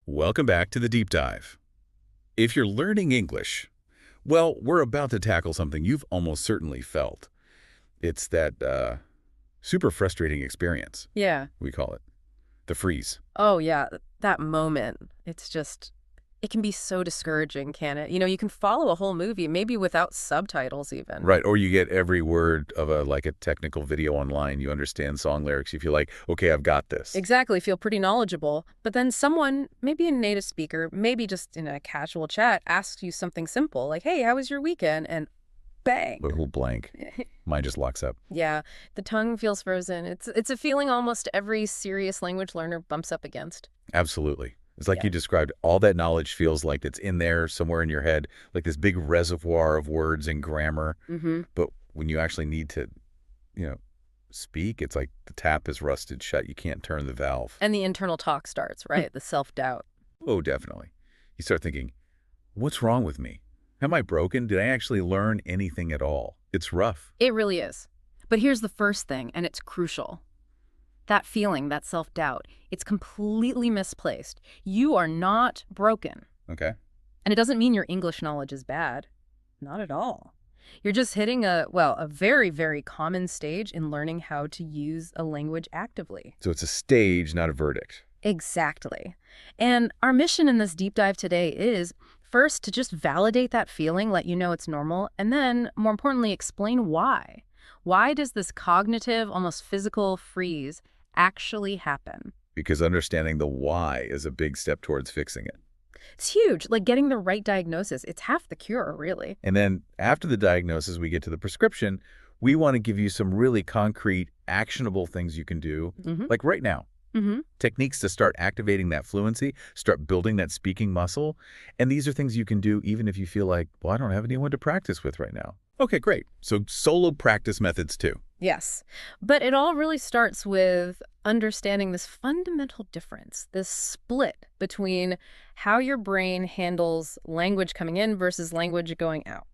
Welcome back to the Deep Dive. If you're learning English, well, we're about to tackle something you've almost certainly felt. It's that super frustrating experience, Yeah. we call it. The freeze. Oh, yeah. That moment. It can be so discouraging, can it? You can follow a whole movie, maybe without subtitles even. Right, or you get every word of a technical video online. You understand song lyrics. You feel like, okay, I've got this. Exactly. Feel pretty knowledgeable. But then someone, maybe a native speaker, maybe just in a casual chat, asks you something simple like, hey, how was your weekend? And bang. Little blank. Mine just locks up. Yeah, the tongue feels frozen. It's a feeling almost every serious language learner bumps up against. Absolutely. It's like Yeah. you described, all that knowledge feels like it's in there somewhere in your head, like this big reservoir of words and grammar. Mm-hmm. But when you actually need to, you know, speak, it's like the tap is rusted shut. You can't turn the valve. And the internal talk starts, right? The self-doubt. Oh, definitely. You start thinking, what's wrong with me? Am I broken? Did I actually learn anything at all? It's rough. It really is. But here's the first thing, and it's crucial. That feeling, that self-doubt, it's completely misplaced. You are not broken. Okay. And it doesn't mean your English knowledge is bad. Not at all. You're just hitting a very, very common stage in learning how to use a language actively. So it's a stage, not a verdict. Exactly. And our mission in this deep dive today is, first, to just validate that feeling, let you know it's normal, and then, more importantly, explain why. Why does this cognitive, almost physical freeze actually happen? Because understanding the why is a big step towards fixing it. It's huge. Like getting the right diagnosis. It's half the cure, really. And then after the diagnosis, we get to the prescription. We want to give you some really concrete, actionable things you can do, Mm-hmm. like right now. Mm-hmm. Techniques to start activating that fluency, start building that speaking muscle. And these are things you can do even if you feel like, well, I don't have anyone to practice with right now. Okay, great. So solo practice methods too. Yes. But it all really starts with understanding this fundamental difference, this split between how your brain handles language coming in versus language going out.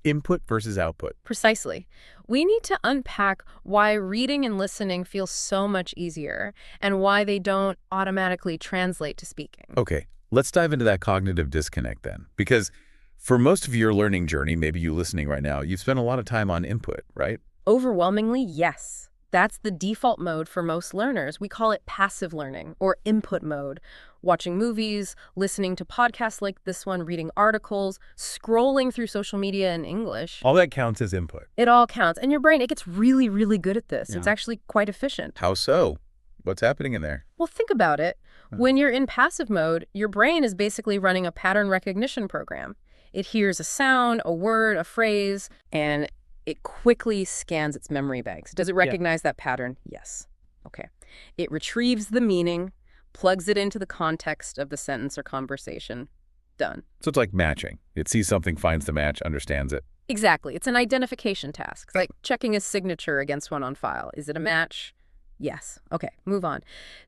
Input versus output. Precisely. We need to unpack why reading and listening feel so much easier and why they don't automatically translate to speaking. Okay, let's dive into that cognitive disconnect then. Because for most of your learning journey, maybe you listening right now, you've spent a lot of time on input, right? Overwhelmingly, yes. That's the default mode for most learners. We call it passive learning or input mode. Watching movies, listening to podcasts like this one, reading articles, scrolling through social media in English. All that counts as input. It all counts. And your brain, it gets really, really good at this. Yeah. It's actually quite efficient. How so? What's happening in there? Well, think about it. When you're in passive mode, your brain is basically running a pattern recognition program. It hears a sound, a word, a phrase, and it quickly scans its memory banks. Does it recognize that pattern? Yes. Okay. It retrieves the meaning, plugs it into the context of the sentence or conversation. Done. So it's like matching. It sees something, finds the match, understands it. Exactly. It's an identification task, like checking a signature against one on file. Is it a match? Yes. Okay, move on.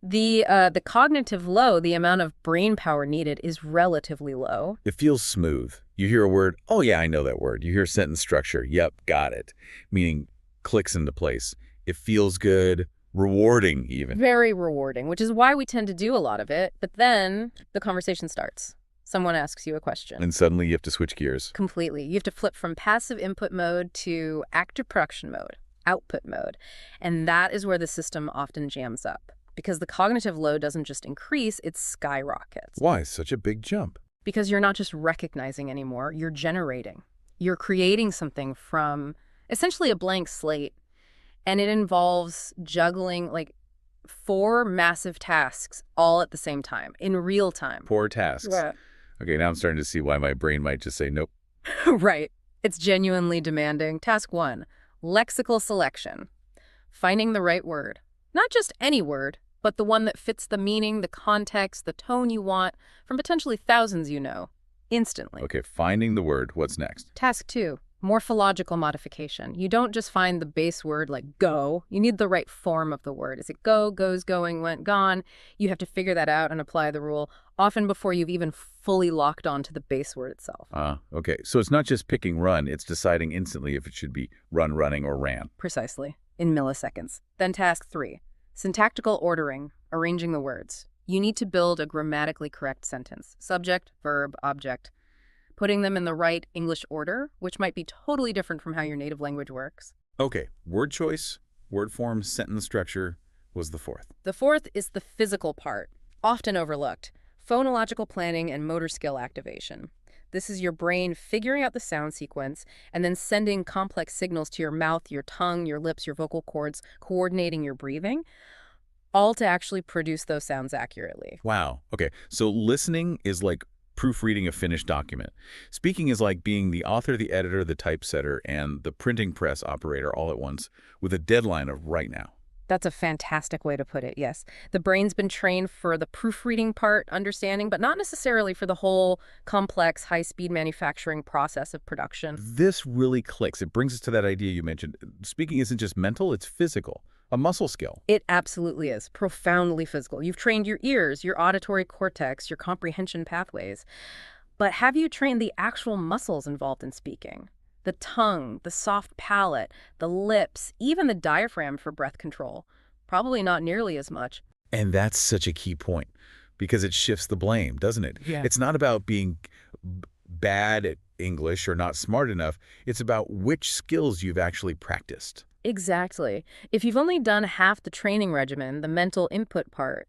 The cognitive load, the amount of brain power needed, is relatively low. It feels smooth. You hear a word, oh yeah, I know that word. You hear sentence structure, yep, got it. Meaning clicks into place. It feels good, rewarding even. Very rewarding, which is why we tend to do a lot of it. But then the conversation starts. Someone asks you a question. And suddenly you have to switch gears. Completely. You have to flip from passive input mode to active production mode, output mode. And that is where the system often jams up. Because the cognitive load doesn't just increase, it skyrockets. Why such a big jump? Because you're not just recognizing anymore, you're generating. You're creating something from essentially a blank slate. And it involves juggling like 4 massive tasks all at the same time, in real time. 4 tasks. Yeah. Okay, now I'm starting to see why my brain might just say nope. Right. It's genuinely demanding. Task 1, lexical selection. Finding the right word. Not just any word, but the one that fits the meaning, the context, the tone you want from potentially thousands you know, instantly. Okay, finding the word. What's next? Task 2, morphological modification. You don't just find the base word like go. You need the right form of the word. Is it go, goes, going, went, gone? You have to figure that out and apply the rule, often before you've even fully locked on to the base word itself. Okay. So it's not just picking run, it's deciding instantly if it should be run, running, or ran. Precisely, in milliseconds. Then task 3, syntactical ordering, arranging the words. You need to build a grammatically correct sentence. Subject, verb, object. Putting them in the right English order, which might be totally different from how your native language works. Okay, word choice, word form, sentence structure was the fourth. The fourth is the physical part, often overlooked. Phonological planning and motor skill activation. This is your brain figuring out the sound sequence and then sending complex signals to your mouth, your tongue, your lips, your vocal cords, coordinating your breathing, all to actually produce those sounds accurately. Wow. Okay, so listening is like proofreading a finished document. Speaking is like being the author, the editor, the typesetter, and the printing press operator all at once with a deadline of right now. That's a fantastic way to put it, yes. The brain's been trained for the proofreading part, understanding, but not necessarily for the whole complex, high-speed manufacturing process of production. This really clicks. It brings us to that idea you mentioned. Speaking isn't just mental, it's physical, a muscle skill. It absolutely is. Profoundly physical. You've trained your ears, your auditory cortex, your comprehension pathways. But have you trained the actual muscles involved in speaking? The tongue, the soft palate, the lips, even the diaphragm for breath control. Probably not nearly as much. And that's such a key point because it shifts the blame, doesn't it? Yeah. It's not about being bad at English or not smart enough. It's about which skills you've actually practiced. Exactly. If you've only done half the training regimen, the mental input part,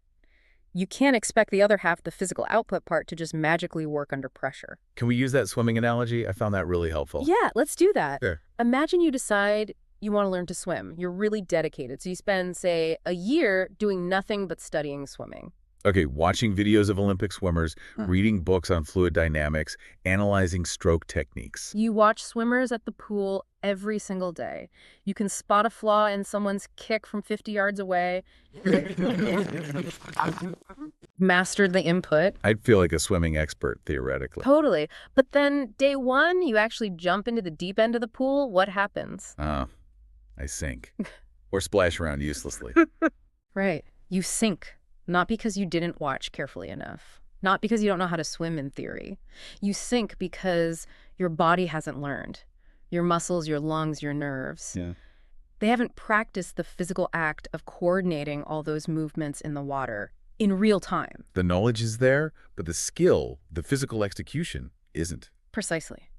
you can't expect the other half, the physical output part, to just magically work under pressure. Can we use that swimming analogy? I found that really helpful. Yeah, let's do that. Sure. Imagine you decide you want to learn to swim. You're really dedicated. So you spend, say, a year doing nothing but studying swimming. Okay, watching videos of Olympic swimmers, reading books on fluid dynamics, analyzing stroke techniques. You watch swimmers at the pool every single day. You can spot a flaw in someone's kick from 50 yards away. Mastered the input. I'd feel like a swimming expert, theoretically. Totally. But then day one, you actually jump into the deep end of the pool. What happens? I sink. Or splash around uselessly. Right. You sink. Not because you didn't watch carefully enough. Not because you don't know how to swim in theory. You sink because your body hasn't learned. Your muscles, your lungs, your nerves. Yeah. They haven't practiced the physical act of coordinating all those movements in the water in real time. The knowledge is there, but the skill, the physical execution, isn't. Precisely.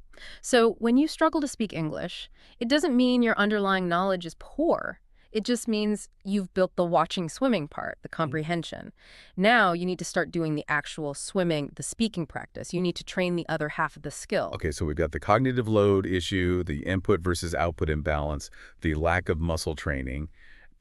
So when you struggle to speak English, it doesn't mean your underlying knowledge is poor. It just means you've built the watching swimming part, the comprehension. Now you need to start doing the actual swimming, the speaking practice. You need to train the other half of the skill. Okay, so we've got the cognitive load issue, the input versus output imbalance, the lack of muscle training.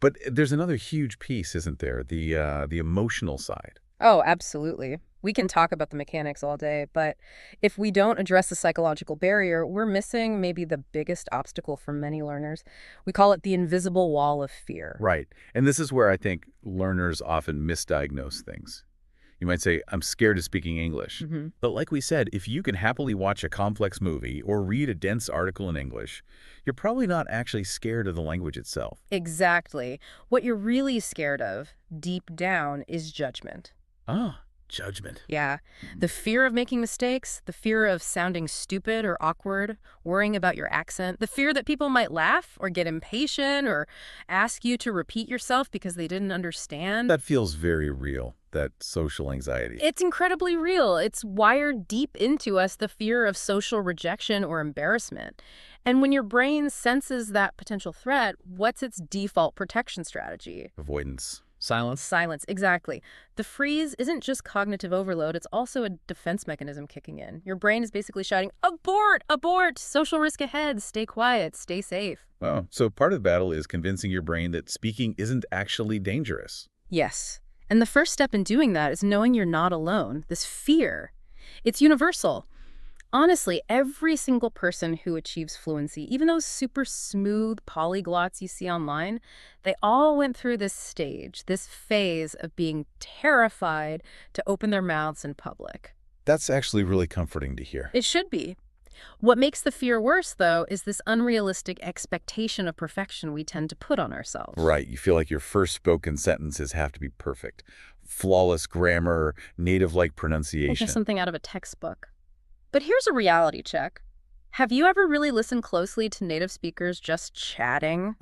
But there's another huge piece, isn't there? The emotional side. Oh, absolutely. We can talk about the mechanics all day, but if we don't address the psychological barrier, we're missing maybe the biggest obstacle for many learners. We call it the invisible wall of fear. Right. And this is where I think learners often misdiagnose things. You might say, I'm scared of speaking English. But like we said, if you can happily watch a complex movie or read a dense article in English, you're probably not actually scared of the language itself. Exactly. What you're really scared of, deep down, is judgment. Ah, judgment. Yeah. The fear of making mistakes, the fear of sounding stupid or awkward, worrying about your accent, the fear that people might laugh or get impatient or ask you to repeat yourself because they didn't understand. That feels very real, that social anxiety. It's incredibly real. It's wired deep into us, the fear of social rejection or embarrassment. And when your brain senses that potential threat, what's its default protection strategy? Avoidance. Silence. Silence, exactly. The freeze isn't just cognitive overload, it's also a defense mechanism kicking in. Your brain is basically shouting, abort, abort, social risk ahead, stay quiet, stay safe. Oh, so part of the battle is convincing your brain that speaking isn't actually dangerous. Yes. And the first step in doing that is knowing you're not alone. This fear, it's universal. Honestly, every single person who achieves fluency, even those super smooth polyglots you see online, they all went through this stage, this phase of being terrified to open their mouths in public. That's actually really comforting to hear. It should be. What makes the fear worse, though, is this unrealistic expectation of perfection we tend to put on ourselves. Right. You feel like your first spoken sentences have to be perfect. Flawless grammar, native-like pronunciation. Just something out of a textbook. But here's a reality check. Have you ever really listened closely to native speakers just chatting?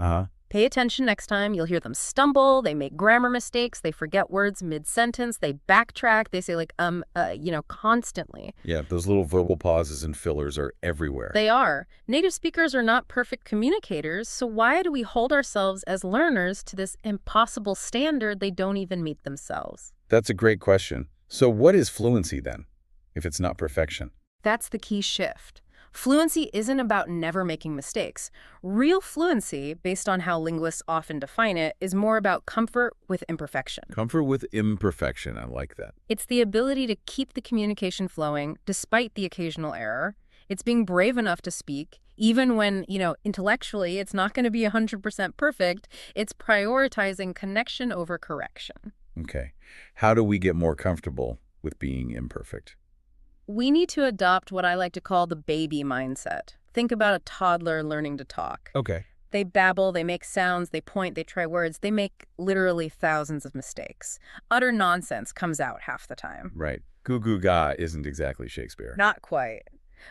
Pay attention next time. You'll hear them stumble, they make grammar mistakes, they forget words mid-sentence, they backtrack, they say constantly. Yeah, those little vocal pauses and fillers are everywhere. They are. Native speakers are not perfect communicators, so why do we hold ourselves as learners to this impossible standard they don't even meet themselves? That's a great question. So what is fluency then, if it's not perfection? That's the key shift. Fluency isn't about never making mistakes. Real fluency, based on how linguists often define it, is more about comfort with imperfection. Comfort with imperfection, I like that. It's the ability to keep the communication flowing despite the occasional error. It's being brave enough to speak, even when, intellectually it's not going to be 100% perfect. It's prioritizing connection over correction. Okay. How do we get more comfortable with being imperfect? We need to adopt what I like to call the baby mindset. Think about a toddler learning to talk. Okay. They babble, they make sounds, they point, they try words. They make literally thousands of mistakes. Utter nonsense comes out half the time. Right. Goo goo ga isn't exactly Shakespeare. Not quite.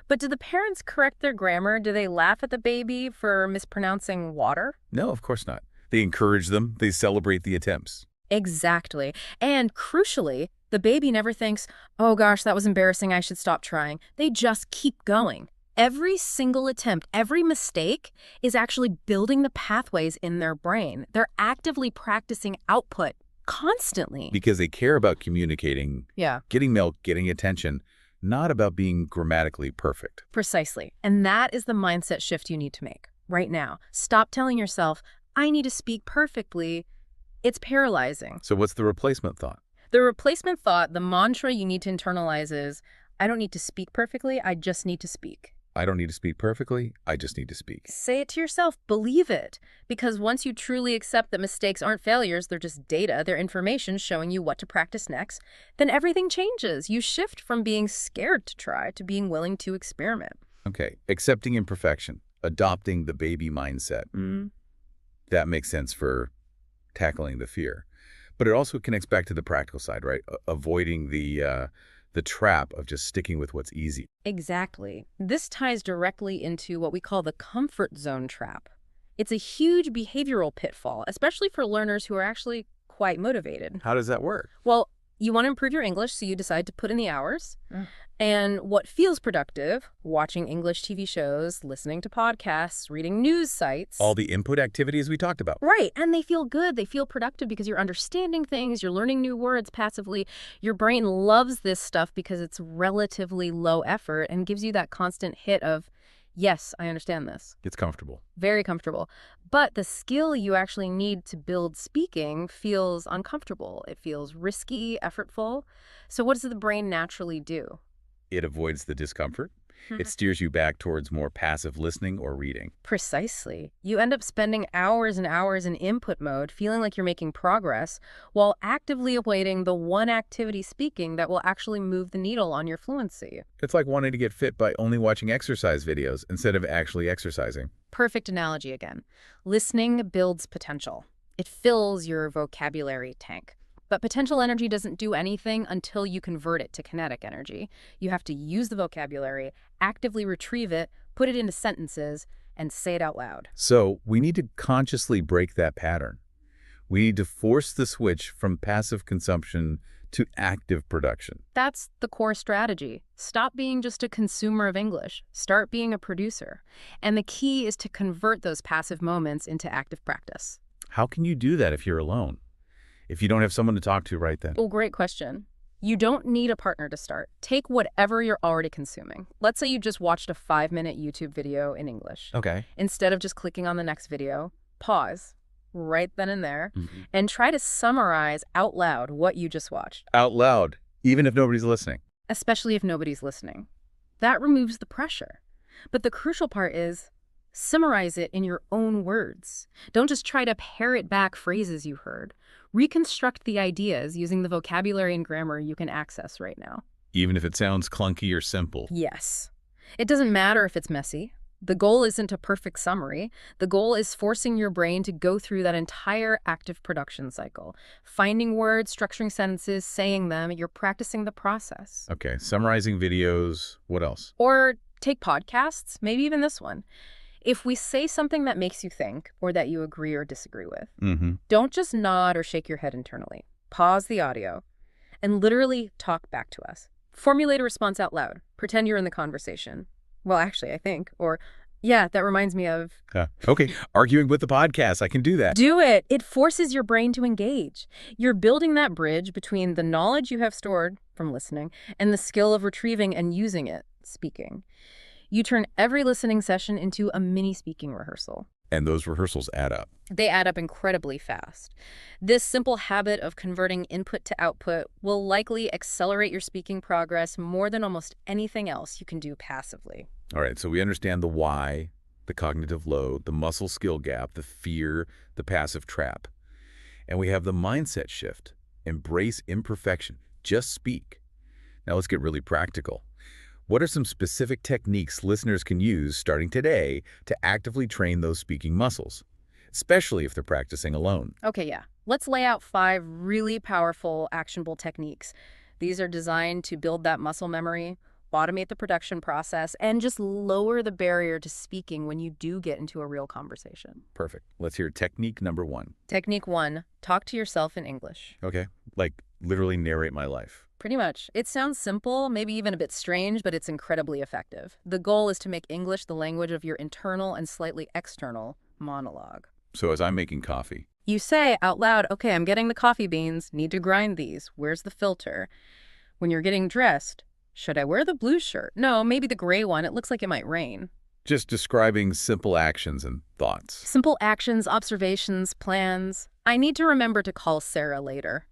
But do the parents correct their grammar? Do they laugh at the baby for mispronouncing water? No, of course not. They encourage them. They celebrate the attempts. Exactly. And crucially, the baby never thinks, oh gosh, that was embarrassing, I should stop trying. They just keep going. Every single attempt, every mistake is actually building the pathways in their brain. They're actively practicing output constantly. Because they care about communicating, Yeah, getting milk, getting attention, not about being grammatically perfect. precisely. And that is the mindset shift you need to make right now. Stop telling yourself, I need to speak perfectly. It's paralyzing. So what's the replacement thought? The replacement thought, the mantra you need to internalize is, I don't need to speak perfectly, I just need to speak. I don't need to speak perfectly. I just need to speak. Say it to yourself. Believe it. Because once you truly accept that mistakes aren't failures, they're just data, they're information showing you what to practice next, then everything changes. You shift from being scared to try to being willing to experiment. Okay. Accepting imperfection, adopting the baby mindset. That makes sense for tackling the fear. But it also connects back to the practical side, right? Avoiding the trap of just sticking with what's easy. Exactly. This ties directly into what we call the comfort zone trap. It's a huge behavioral pitfall, especially for learners who are actually quite motivated. How does that work? Well, you want to improve your English, so you decide to put in the hours. And what feels productive, watching English TV shows, listening to podcasts, reading news sites. All the input activities we talked about. Right, and they feel good. They feel productive because you're understanding things, you're learning new words passively. Your brain loves this stuff because it's relatively low effort and gives you that constant hit of, yes, I understand this. It's comfortable. Very comfortable. But the skill you actually need to build speaking feels uncomfortable. It feels risky, effortful. So what does the brain naturally do? It avoids the discomfort. It steers you back towards more passive listening or reading. Precisely. You end up spending hours and hours in input mode, feeling like you're making progress, while actively awaiting the one activity speaking that will actually move the needle on your fluency. It's like wanting to get fit by only watching exercise videos instead of actually exercising. Perfect analogy again. Listening builds potential. It fills your vocabulary tank. But potential energy doesn't do anything until you convert it to kinetic energy. You have to use the vocabulary, actively retrieve it, put it into sentences, and say it out loud. So we need to consciously break that pattern. We need to force the switch from passive consumption to active production. That's the core strategy. Stop being just a consumer of English. Start being a producer. And the key is to convert those passive moments into active practice. How can you do that if you're alone? If you don't have someone to talk to right then? Well, great question. You don't need a partner to start. Take whatever you're already consuming. Let's say you just watched a 5-minute YouTube video in English. Okay. Instead of just clicking on the next video, pause right then and there and try to summarize out loud what you just watched. Out loud, even if nobody's listening. Especially if nobody's listening. That removes the pressure. But the crucial part is summarize it in your own words. Don't just try to parrot back phrases you heard. Reconstruct the ideas using the vocabulary and grammar you can access right now. Even if it sounds clunky or simple. Yes. It doesn't matter if it's messy. The goal isn't a perfect summary. The goal is forcing your brain to go through that entire active production cycle. Finding words, structuring sentences, saying them, you're practicing the process. Okay, summarizing videos, what else? Or take podcasts, maybe even this one. If we say something that makes you think or that you agree or disagree with, Mm-hmm. don't just nod or shake your head internally. Pause the audio and literally talk back to us. Formulate a response out loud. Pretend you're in the conversation. Well, actually, I think. Or, yeah, that reminds me of... Okay, arguing with the podcast. I can do that. Do it. It forces your brain to engage. You're building that bridge between the knowledge you have stored from listening and the skill of retrieving and using it, speaking. You turn every listening session into a mini speaking rehearsal. And those rehearsals add up. They add up incredibly fast. This simple habit of converting input to output will likely accelerate your speaking progress more than almost anything else you can do passively. All right, so we understand the why, the cognitive load, the muscle skill gap, the fear, the passive trap. And we have the mindset shift. Embrace imperfection. Just speak. Now let's get really practical. What are some specific techniques listeners can use starting today to actively train those speaking muscles, especially if they're practicing alone? Okay, yeah. Let's lay out 5 really powerful, actionable techniques. These are designed to build that muscle memory, automate the production process, and just lower the barrier to speaking when you do get into a real conversation. Perfect. Let's hear technique number 1. Technique 1, talk to yourself in English. Okay, like literally narrate my life. Pretty much. It sounds simple, maybe even a bit strange, but it's incredibly effective. The goal is to make English the language of your internal and slightly external monologue. So as I'm making coffee. You say out loud, okay, I'm getting the coffee beans, need to grind these, where's the filter? When you're getting dressed, should I wear the blue shirt? No, maybe the gray one, it looks like it might rain. Just describing simple actions and thoughts. Simple actions, observations, plans. I need to remember to call Sarah later.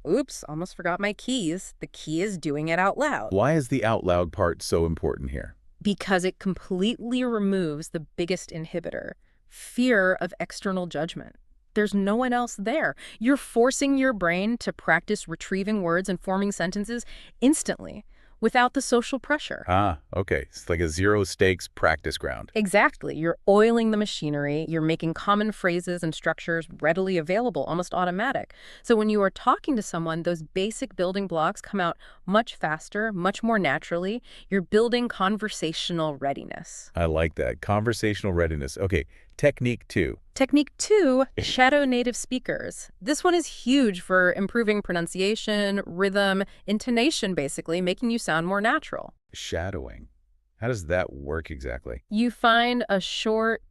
Oops, almost forgot my keys. The key is doing it out loud. Why is the out loud part so important here? Because it completely removes the biggest inhibitor, fear of external judgment. There's no one else there. You're forcing your brain to practice retrieving words and forming sentences instantly, without the social pressure. Ah, okay. It's like a zero-stakes practice ground. Exactly. You're oiling the machinery. You're making common phrases and structures readily available, almost automatic. So when you are talking to someone, those basic building blocks come out much faster, much more naturally. You're building conversational readiness. I like that. Conversational readiness. Okay, technique 2. Technique 2, shadow native speakers. This one is huge for improving pronunciation, rhythm, intonation, basically, making you sound more natural. Shadowing. How does that work exactly? You find a short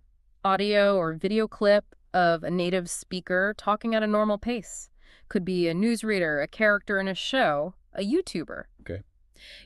audio or video clip of a native speaker talking at a normal pace. Could be a newsreader, a character in a show, a YouTuber. Okay.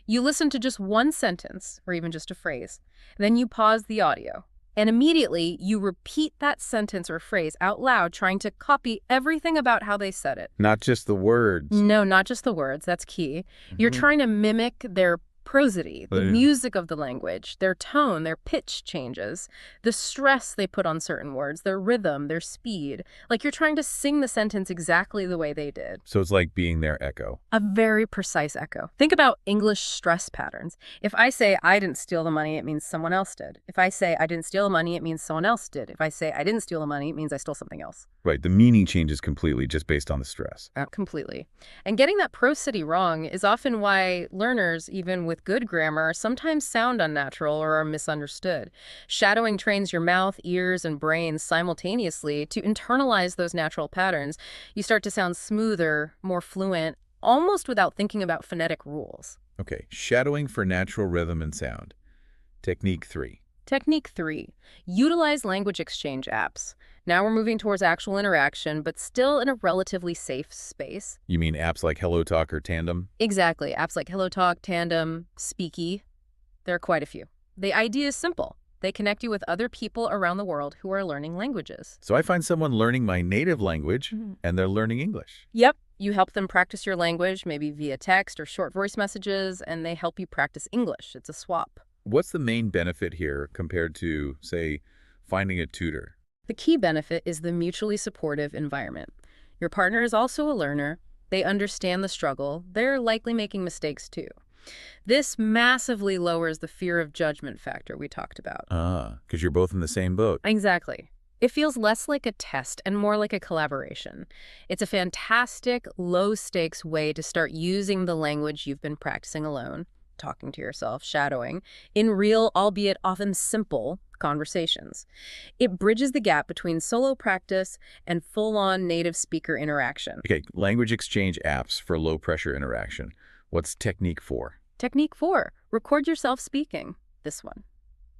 You listen to just one sentence, or even just a phrase. Then you pause the audio. And immediately, you repeat that sentence or phrase out loud, trying to copy everything about how they said it. Not just the words. No, not just the words. That's key. You're trying to mimic their prosody, the music of the language, their tone, their pitch changes, the stress they put on certain words, their rhythm, their speed. Like you're trying to sing the sentence exactly the way they did. So it's like being their echo. A very precise echo. Think about English stress patterns. If I say I didn't steal the money, it means someone else did. If I say I didn't steal the money, it means someone else did. If I say I didn't steal the money, it means I stole something else. Right, the meaning changes completely just based on the stress. Completely. And getting that prosody wrong is often why learners, even with good grammar, sometimes sound unnatural or are misunderstood. Shadowing trains your mouth, ears, and brain simultaneously to internalize those natural patterns. You start to sound smoother, more fluent, almost without thinking about phonetic rules. Okay, shadowing for natural rhythm and sound. Technique 3. Technique 3. Utilize language exchange apps. Now we're moving towards actual interaction, but still in a relatively safe space. You mean apps like HelloTalk or Tandem? Exactly. Apps like HelloTalk, Tandem, Speaky. There are quite a few. The idea is simple. They connect you with other people around the world who are learning languages. So I find someone learning my native language and they're learning English. Yep. You help them practice your language, maybe via text or short voice messages, and they help you practice English. It's a swap. What's the main benefit here compared to, say, finding a tutor? The key benefit is the mutually supportive environment. Your partner is also a learner. They understand the struggle. They're likely making mistakes too. This massively lowers the fear of judgment factor we talked about. Because you're both in the same boat. Exactly. It feels less like a test and more like a collaboration. It's a fantastic, low-stakes way to start using the language you've been practicing alone, talking to yourself, shadowing, in real, albeit often simple, conversations. It bridges the gap between solo practice and full-on native speaker interaction. Okay, language exchange apps for low-pressure interaction. What's technique 4? Technique 4, record yourself speaking. This one.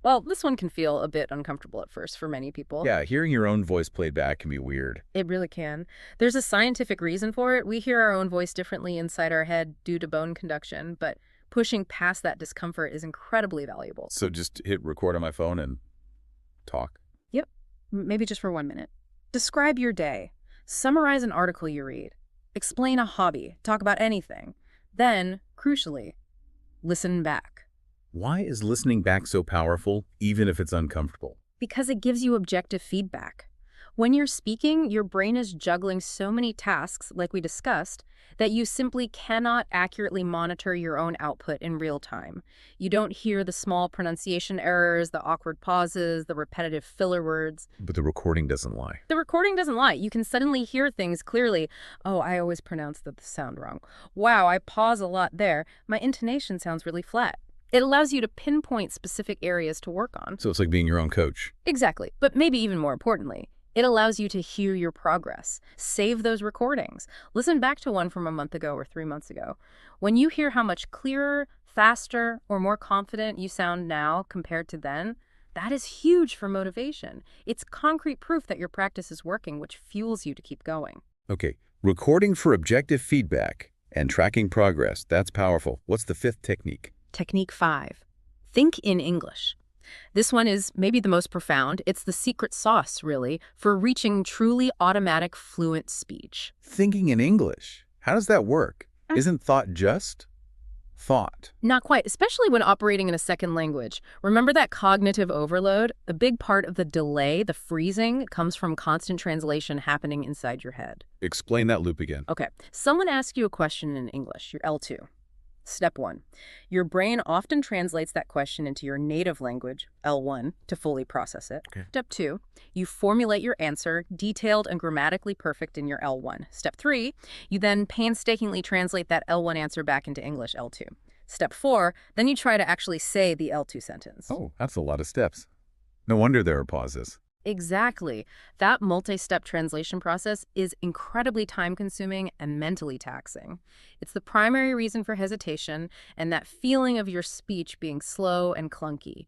Well, this one can feel a bit uncomfortable at first for many people. Yeah, hearing your own voice played back can be weird. It really can. There's a scientific reason for it. We hear our own voice differently inside our head due to bone conduction, but pushing past that discomfort is incredibly valuable. So just hit record on my phone and talk? Yep. Maybe just for 1 minute. Describe your day. Summarize an article you read. Explain a hobby. Talk about anything. Then, crucially, listen back. Why is listening back so powerful, even if it's uncomfortable? Because it gives you objective feedback. When you're speaking, your brain is juggling so many tasks, like we discussed, that you simply cannot accurately monitor your own output in real time. You don't hear the small pronunciation errors, the awkward pauses, the repetitive filler words. But the recording doesn't lie. The recording doesn't lie. You can suddenly hear things clearly. Oh, I always pronounce the sound wrong. Wow, I pause a lot there. My intonation sounds really flat. It allows you to pinpoint specific areas to work on. So it's like being your own coach. Exactly. But maybe even more importantly, it allows you to hear your progress. Save those recordings. Listen back to one from a month ago or 3 months ago. When you hear how much clearer, faster, or more confident you sound now compared to then, that is huge for motivation. It's concrete proof that your practice is working, which fuels you to keep going. Okay, recording for objective feedback and tracking progress. That's powerful. What's the 5th technique? Technique 5. Think in English. This one is maybe the most profound. It's the secret sauce, really, for reaching truly automatic fluent speech. Thinking in English. How does that work? Isn't thought just thought? Not quite, especially when operating in a second language. Remember that cognitive overload? A big part of the delay, the freezing, comes from constant translation happening inside your head. Explain that loop again. Okay, someone asks you a question in English, your L2. Step 1. Your brain often translates that question into your native language, L1, to fully process it. Okay. Step 2. You formulate your answer, detailed and grammatically perfect in your L1. Step 3. You then painstakingly translate that L1 answer back into English, L2. Step 4. Then you try to actually say the L2 sentence. Oh, that's a lot of steps. No wonder there are pauses. Exactly. That multi-step translation process is incredibly time-consuming and mentally taxing. It's the primary reason for hesitation and that feeling of your speech being slow and clunky.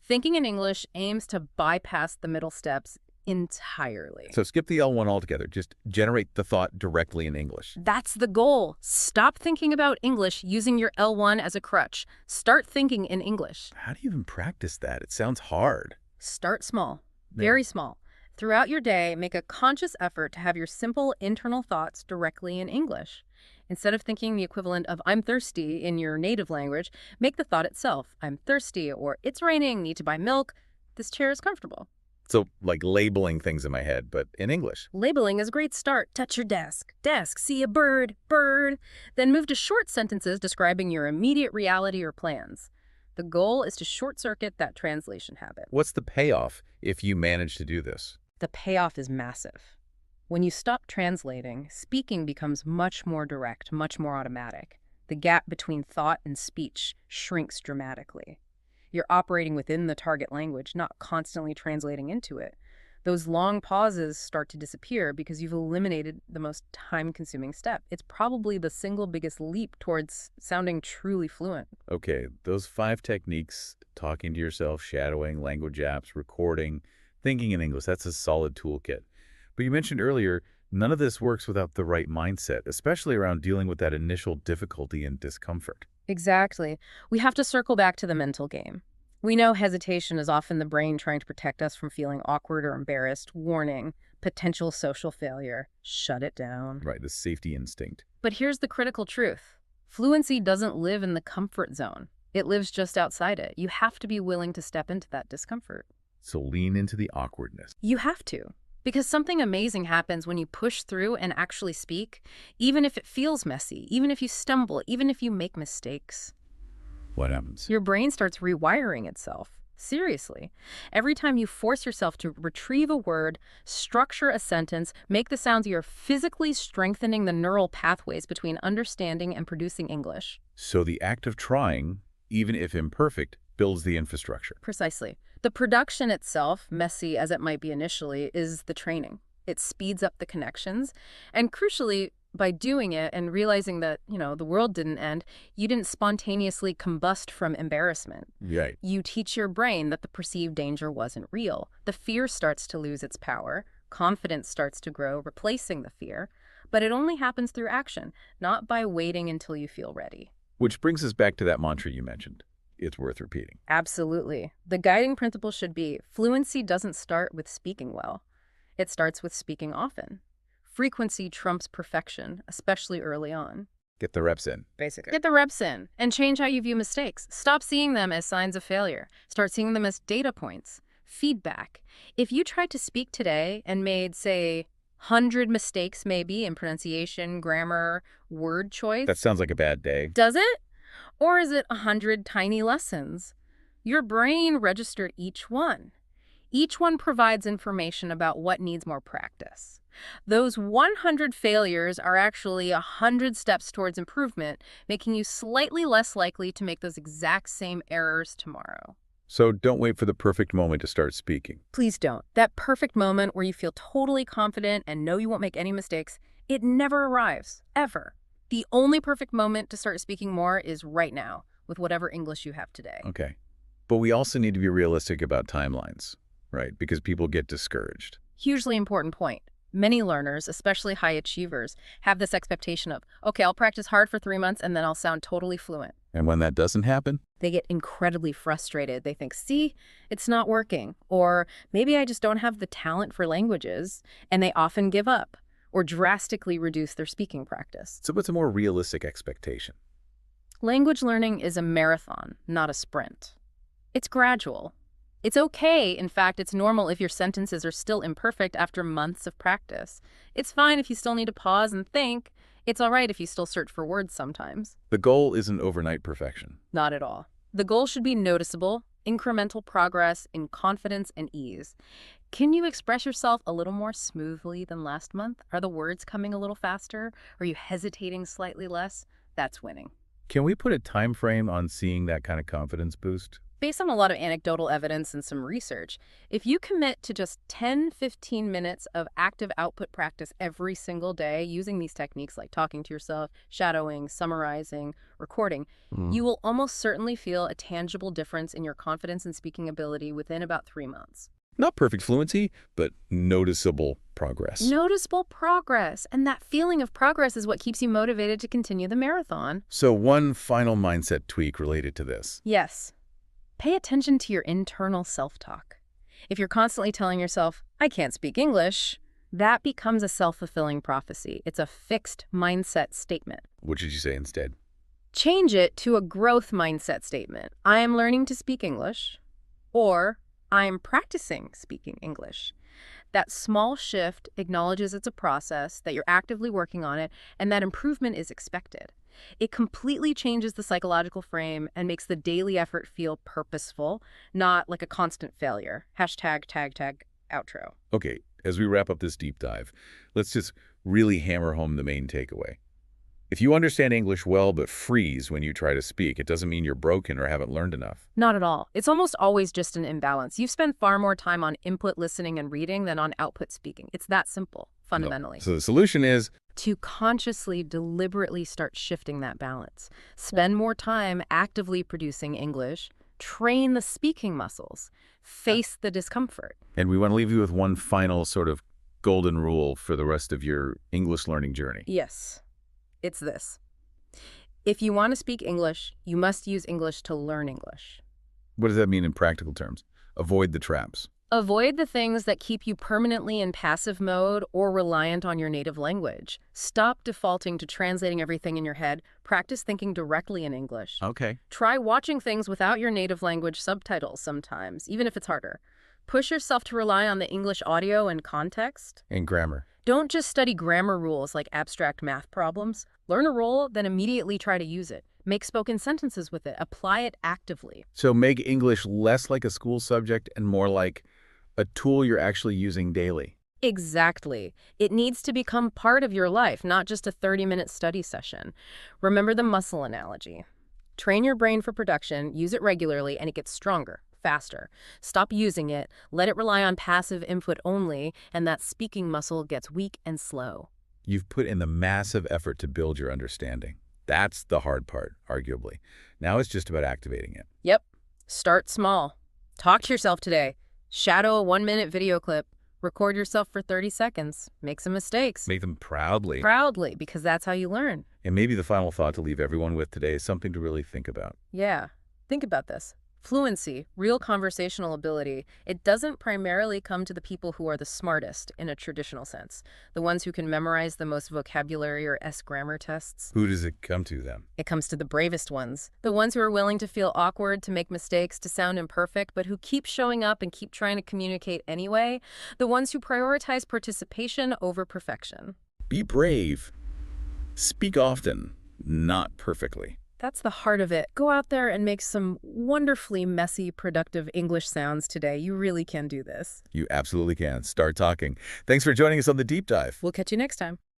Thinking in English aims to bypass the middle steps entirely. So skip the L1 altogether. Just generate the thought directly in English. That's the goal. Stop thinking about English using your L1 as a crutch. Start thinking in English. How do you even practice that? It sounds hard. Start small. Very small. Throughout your day, make a conscious effort to have your simple internal thoughts directly in English. Instead of thinking the equivalent of I'm thirsty in your native language, make the thought itself. I'm thirsty, or it's raining, need to buy milk. This chair is comfortable. So like labeling things in my head, but in English. Labeling is a great start. Touch your desk. Desk, see a bird, bird. Then move to short sentences describing your immediate reality or plans. The goal is to short-circuit that translation habit. What's the payoff if you manage to do this? The payoff is massive. When you stop translating, speaking becomes much more direct, much more automatic. The gap between thought and speech shrinks dramatically. You're operating within the target language, not constantly translating into it. Those long pauses start to disappear because you've eliminated the most time-consuming step. It's probably the single biggest leap towards sounding truly fluent. Okay, those 5 techniques, talking to yourself, shadowing, language apps, recording, thinking in English, that's a solid toolkit. But you mentioned earlier, none of this works without the right mindset, especially around dealing with that initial difficulty and discomfort. Exactly. We have to circle back to the mental game. We know hesitation is often the brain trying to protect us from feeling awkward or embarrassed. Warning, potential social failure. Shut it down. Right, the safety instinct. But here's the critical truth. Fluency doesn't live in the comfort zone. It lives just outside it. You have to be willing to step into that discomfort. So lean into the awkwardness. You have to. Because something amazing happens when you push through and actually speak, even if it feels messy, even if you stumble, even if you make mistakes. What happens? Your brain starts rewiring itself. Seriously. Every time you force yourself to retrieve a word, structure a sentence, make the sounds, you're physically strengthening the neural pathways between understanding and producing English. So the act of trying, even if imperfect, builds the infrastructure. Precisely. The production itself, messy as it might be initially, is the training. It speeds up the connections. And crucially, by doing it and realizing that, the world didn't end, you didn't spontaneously combust from embarrassment. Right. You teach your brain that the perceived danger wasn't real. The fear starts to lose its power. Confidence starts to grow, replacing the fear. But it only happens through action, not by waiting until you feel ready. Which brings us back to that mantra you mentioned. It's worth repeating. Absolutely. The guiding principle should be fluency doesn't start with speaking well. It starts with speaking often. Frequency trumps perfection, especially early on. Get the reps in. Basically. Get the reps in and change how you view mistakes. Stop seeing them as signs of failure. Start seeing them as data points, feedback. If you tried to speak today and made, say, 100 mistakes maybe in pronunciation, grammar, word choice. That sounds like a bad day. Does it? Or is it 100 tiny lessons? Your brain registered each one. Each one provides information about what needs more practice. Those 100 failures are actually 100 steps towards improvement, making you slightly less likely to make those exact same errors tomorrow. So don't wait for the perfect moment to start speaking. Please don't. That perfect moment where you feel totally confident and know you won't make any mistakes, it never arrives, ever. The only perfect moment to start speaking more is right now, with whatever English you have today. Okay. But we also need to be realistic about timelines, right? Because people get discouraged. Hugely important point. Many learners, especially high achievers, have this expectation of, okay, I'll practice hard for 3 months and then I'll sound totally fluent. And when that doesn't happen? They get incredibly frustrated. They think, see, it's not working. Or maybe I just don't have the talent for languages, and they often give up or drastically reduce their speaking practice. So what's a more realistic expectation? Language learning is a marathon, not a sprint. It's gradual. It's okay. In fact, it's normal if your sentences are still imperfect after months of practice. It's fine if you still need to pause and think. It's all right if you still search for words sometimes. The goal isn't overnight perfection. Not at all. The goal should be noticeable, incremental progress in confidence and ease. Can you express yourself a little more smoothly than last month? Are the words coming a little faster? Are you hesitating slightly less? That's winning. Can we put a time frame on seeing that kind of confidence boost? Based on a lot of anecdotal evidence and some research, if you commit to just 10-15 minutes of active output practice every single day using these techniques like talking to yourself, shadowing, summarizing, recording, you will almost certainly feel a tangible difference in your confidence and speaking ability within about 3 months. Not perfect fluency, but noticeable progress. Noticeable progress. And that feeling of progress is what keeps you motivated to continue the marathon. So one final mindset tweak related to this. Yes. Pay attention to your internal self-talk. If you're constantly telling yourself, I can't speak English, that becomes a self-fulfilling prophecy. It's a fixed mindset statement. What did you say instead? Change it to a growth mindset statement. I am learning to speak English, or I am practicing speaking English. That small shift acknowledges it's a process, that you're actively working on it, and that improvement is expected. It completely changes the psychological frame and makes the daily effort feel purposeful, not like a constant failure. Hashtag tag outro. Okay, as we wrap up this deep dive, let's just really hammer home the main takeaway. If you understand English well but freeze when you try to speak, it doesn't mean you're broken or haven't learned enough. Not at all. It's almost always just an imbalance. You've spent far more time on input listening and reading than on output speaking. It's that simple, fundamentally. So the solution is to consciously, deliberately start shifting that balance. Spend more time actively producing English, train the speaking muscles, face the discomfort. And we want to leave you with one final sort of golden rule for the rest of your English learning journey. Yes, it's this. If you want to speak English, you must use English to learn English. What does that mean in practical terms? Avoid the traps. Avoid the things that keep you permanently in passive mode or reliant on your native language. Stop defaulting to translating everything in your head. Practice thinking directly in English. Okay. Try watching things without your native language subtitles sometimes, even if it's harder. Push yourself to rely on the English audio and context. And grammar. Don't just study grammar rules like abstract math problems. Learn a rule, then immediately try to use it. Make spoken sentences with it. Apply it actively. So make English less like a school subject and more like a tool you're actually using daily. Exactly. It needs to become part of your life, not just a 30-minute study session. Remember the muscle analogy. Train your brain for production, use it regularly, and it gets stronger, faster. Stop using it, let it rely on passive input only, and that speaking muscle gets weak and slow. You've put in the massive effort to build your understanding. That's the hard part, arguably. Now it's just about activating it. Yep. Start small. Talk to yourself today. Shadow a 1-minute video clip. Record yourself for 30 seconds. Make some mistakes. Make them proudly. Proudly, because that's how you learn. And maybe the final thought to leave everyone with today is something to really think about. Yeah. Think about this. Fluency, real conversational ability, it doesn't primarily come to the people who are the smartest in a traditional sense, the ones who can memorize the most vocabulary or grammar tests. Who does it come to then? It comes to the bravest ones, the ones who are willing to feel awkward, to make mistakes, to sound imperfect, but who keep showing up and keep trying to communicate anyway, the ones who prioritize participation over perfection. Be brave. Speak often, not perfectly. That's the heart of it. Go out there and make some wonderfully messy, productive English sounds today. You really can do this. You absolutely can. Start talking. Thanks for joining us on The Deep Dive. We'll catch you next time.